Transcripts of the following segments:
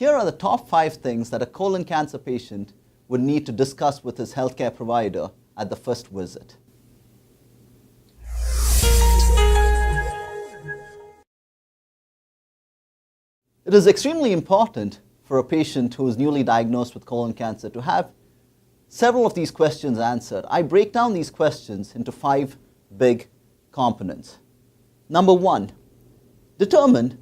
Here are the top 5 things that a colon cancer patient would need to discuss with his healthcare provider at the first visit. It is extremely important for a patient who is newly diagnosed with colon cancer to have several of these questions answered. I break down these questions into 5 big components. Number 1, determine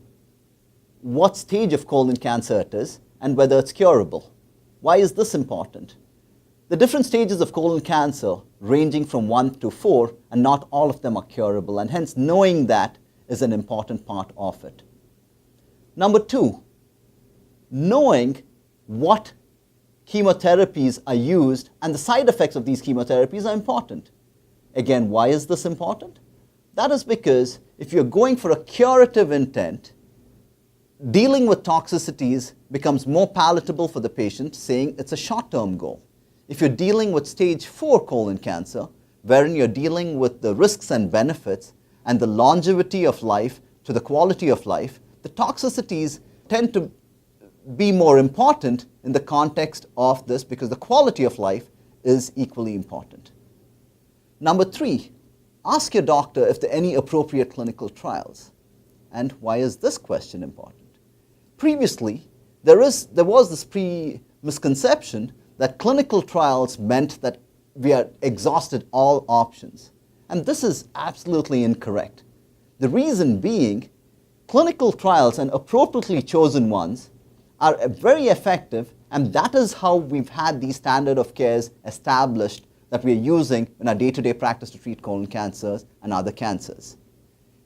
what stage of colon cancer it is and whether it's curable. Why is this important? The different stages of colon cancer ranging from 1 to 4, and not all of them are curable, and hence knowing that is an important part of it. Number 2, knowing what chemotherapies are used and the side effects of these chemotherapies are important. Again, why is this important? That is because if you're going for a curative intent, dealing with toxicities becomes more palatable for the patient, saying it's a short-term goal. If you're dealing with stage 4 colon cancer, wherein you're dealing with the risks and benefits and the longevity of life to the quality of life, the toxicities tend to be more important in the context of this because the quality of life is equally important. Number 3, ask your doctor if there are any appropriate clinical trials. And why is this question important? Previously, there was this misconception that clinical trials meant that we had exhausted all options. And this is absolutely incorrect. The reason being, clinical trials, and appropriately chosen ones, are very effective, and that is how we've had these standard of cares established that we are using in our day-to-day practice to treat colon cancers and other cancers.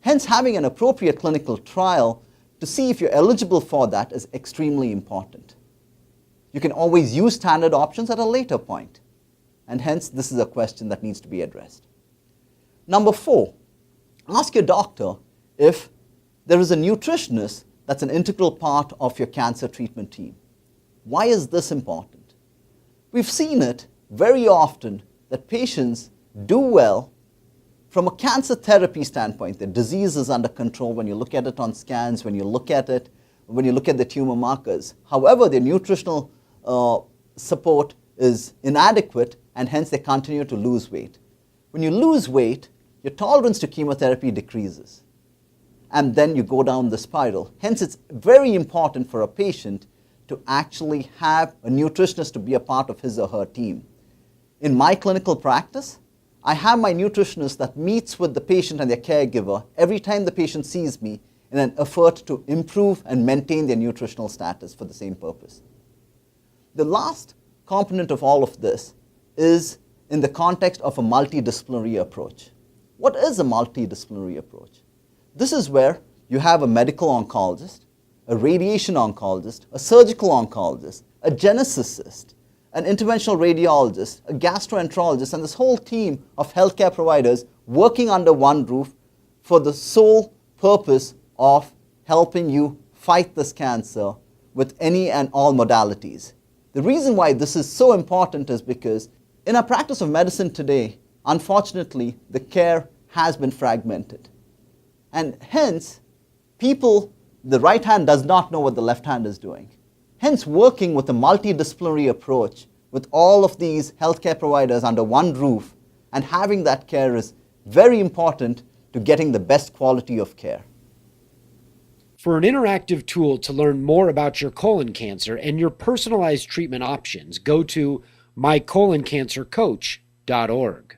Hence, having an appropriate clinical trial to see if you're eligible for that is extremely important. You can always use standard options at a later point, and hence this is a question that needs to be addressed. Number 4, ask your doctor if there is a nutritionist that's an integral part of your cancer treatment team. Why is this important? We've seen it very often that patients do well from a cancer therapy standpoint. The disease is under control when you look at it on scans, when you look at the tumor markers. However, their nutritional support is inadequate, and hence they continue to lose weight. When you lose weight, your tolerance to chemotherapy decreases, and then you go down the spiral. Hence, it's very important for a patient to actually have a nutritionist to be a part of his or her team. In my clinical practice, I have my nutritionist that meets with the patient and their caregiver every time the patient sees me in an effort to improve and maintain their nutritional status for the same purpose. The last component of all of this is in the context of a multidisciplinary approach. What is a multidisciplinary approach? This is where you have a medical oncologist, a radiation oncologist, a surgical oncologist, a geneticist, an interventional radiologist, a gastroenterologist, and this whole team of healthcare providers working under one roof for the sole purpose of helping you fight this cancer with any and all modalities. The reason why this is so important is because in our practice of medicine today, unfortunately, the care has been fragmented. And hence, the right hand does not know what the left hand is doing. Hence, working with a multidisciplinary approach with all of these healthcare providers under one roof and having that care is very important to getting the best quality of care. For an interactive tool to learn more about your colon cancer and your personalized treatment options, go to mycoloncancercoach.org.